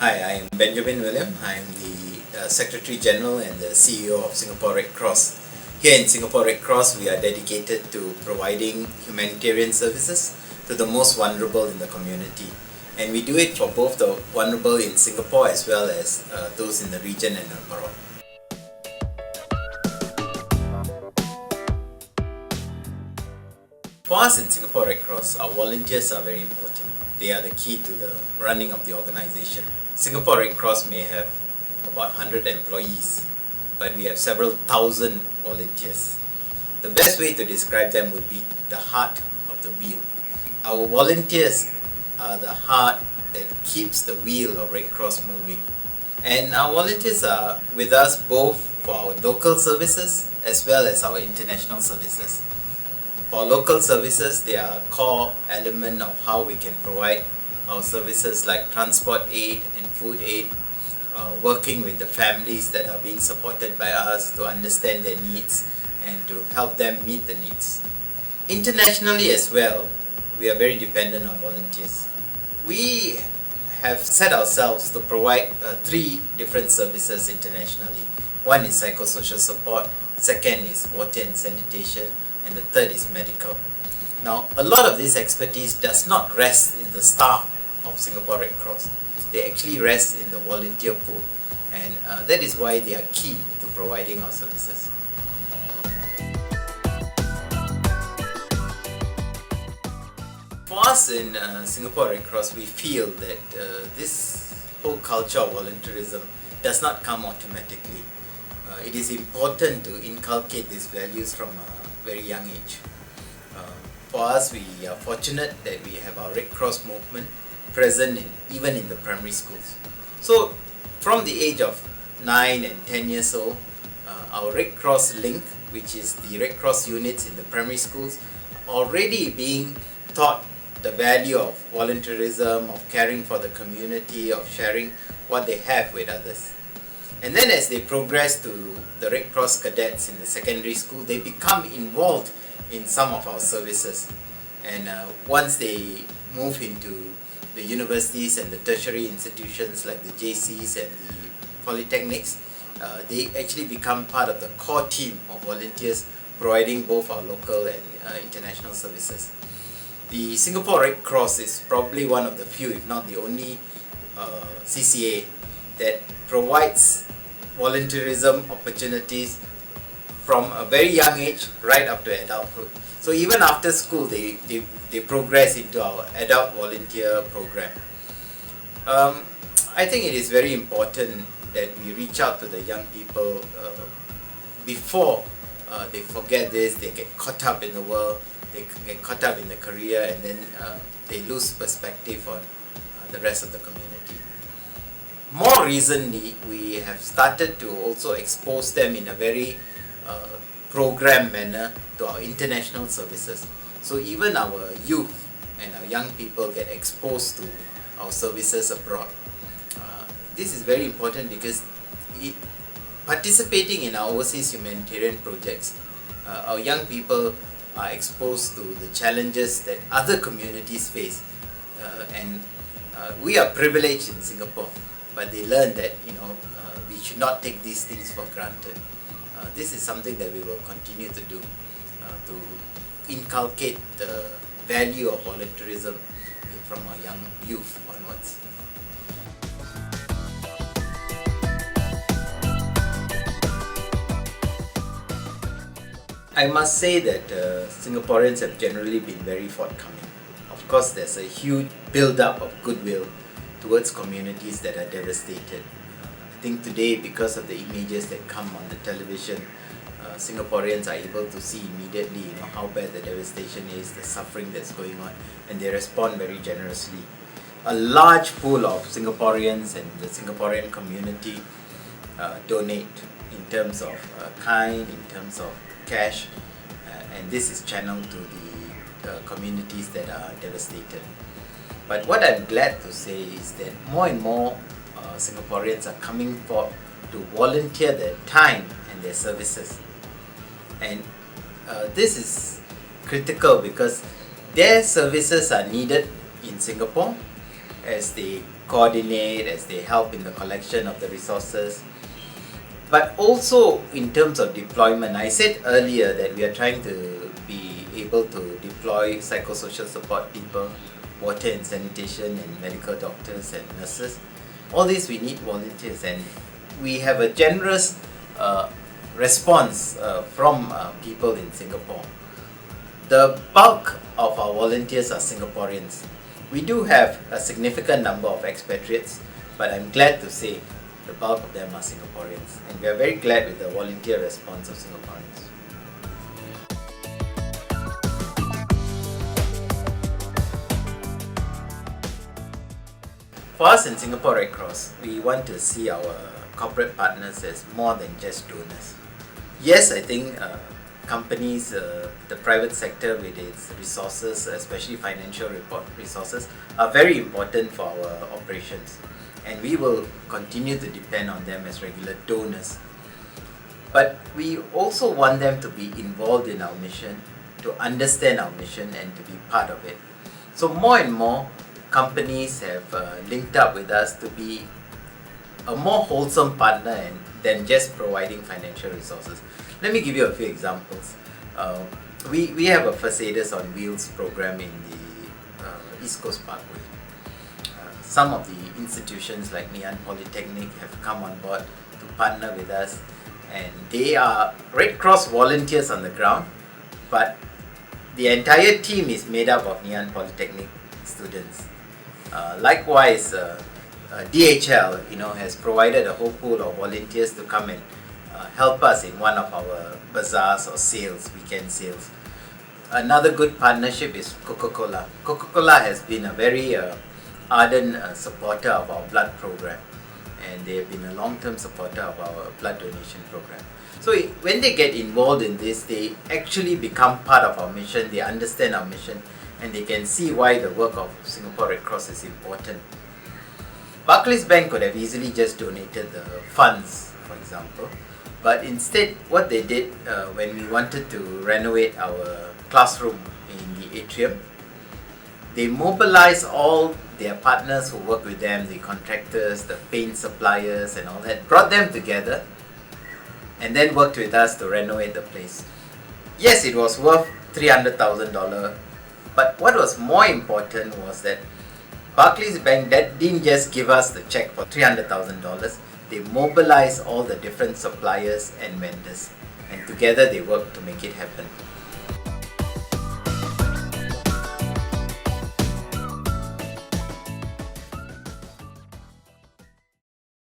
Hi, I am Benjamin William. I am the Secretary General and the CEO of Singapore Red Cross. Here in Singapore Red Cross, we are dedicated to providing humanitarian services to the most vulnerable in the community. And we do it for both the vulnerable in Singapore as well as those in the region and abroad. For us in Singapore Red Cross, our volunteers are very important. They are the key to the running of the organization. Singapore Red Cross may have about 100 employees, but we have several thousand volunteers. The best way to describe them would be the heart of the wheel. Our volunteers are the heart that keeps the wheel of Red Cross moving. And our volunteers are with us both for our local services as well as our international services. For local services, they are a core element of how we can provide our services like transport aid and food aid, working with the families that are being supported by us to understand their needs and to help them meet the needs. Internationally as well, we are very dependent on volunteers. We have set ourselves to provide three different services internationally. One is psychosocial support, second is water and sanitation, and the third is medical. Now, a lot of this expertise does not rest in the staff of Singapore Red Cross. They actually rest in the volunteer pool, and that is why they are key to providing our services. For us in Singapore Red Cross, we feel that this whole culture of volunteerism does not come automatically. It is important to inculcate these values from a very young age. For us, we are fortunate that we have our Red Cross movement present even in the primary schools. So from the age of 9 and 10 years old, our Red Cross link, which is the Red Cross units in the primary schools, already being taught the value of volunteerism, of caring for the community, of sharing what they have with others. And then as they progress to the Red Cross cadets in the secondary school, they become involved in some of our services. And once they move into the universities and the tertiary institutions like the JCs and the polytechnics, they actually become part of the core team of volunteers providing both our local and international services. The Singapore Red Cross is probably one of the few, if not the only CCA that provides volunteerism opportunities from a very young age right up to adulthood. So even after school, they progress into our adult volunteer program. I think it is very important that we reach out to the young people before they forget this, they get caught up in the world, they get caught up in the career, and then they lose perspective on the rest of the community. More recently, we have started to also expose them in a very program manner to our international services. So even our youth and our young people get exposed to our services abroad. This is very important because participating in our overseas humanitarian projects, our young people are exposed to the challenges that other communities face, and we are privileged in Singapore, but they learn that we should not take these things for granted. This is something that we will continue to do to inculcate the value of volunteerism from our young youth onwards. I must say that Singaporeans have generally been very forthcoming. Of course, there's a huge build-up of goodwill towards communities that are devastated. I think today, because of the images that come on the television, Singaporeans are able to see immediately how bad the devastation is, the suffering that's going on, and they respond very generously. A large pool of Singaporeans and the Singaporean community donate in terms of kind, in terms of cash, and this is channeled to the communities that are devastated. But what I'm glad to say is that more and more Singaporeans are coming forward to volunteer their time and their services. And this is critical because their services are needed in Singapore, as they coordinate, as they help in the collection of the resources. But also in terms of deployment, I said earlier that we are trying to be able to deploy psychosocial support people, water and sanitation, and medical doctors and nurses. All this we need volunteers, and we have a generous response from people in Singapore. The bulk of our volunteers are Singaporeans. We do have a significant number of expatriates, but I'm glad to say the bulk of them are Singaporeans, and we are very glad with the volunteer response of Singaporeans. For us in Singapore Red Cross, we want to see our corporate partners as more than just donors. Yes, I think companies, the private sector with its resources, especially financial resources, are very important for our operations, and we will continue to depend on them as regular donors. But we also want them to be involved in our mission, to understand our mission, and to be part of it. So more and more companies have linked up with us to be a more wholesome partner than just providing financial resources. Let me give you a few examples. We have a Facades on Wheels program in the East Coast Parkway. Some of the institutions like Ngee Ann Polytechnic have come on board to partner with us, and they are Red Cross volunteers on the ground, but the entire team is made up of Ngee Ann Polytechnic students. Likewise, DHL has provided a whole pool of volunteers to come and help us in one of our bazaars or sales, weekend sales. Another good partnership is Coca-Cola. Coca-Cola has been a very ardent supporter of our blood program, and they have been a long-term supporter of our blood donation program. So when they get involved in this, they actually become part of our mission, they understand our mission, and they can see why the work of Singapore Red Cross is important. Barclays Bank could have easily just donated the funds, for example, but instead what they did when we wanted to renovate our classroom in the atrium, they mobilized all their partners who work with them, the contractors, the paint suppliers and all that, brought them together and then worked with us to renovate the place. Yes, it was worth $300,000, but what was more important was that Barclays Bank didn't just give us the check for $300,000, they mobilized all the different suppliers and vendors, and together they worked to make it happen.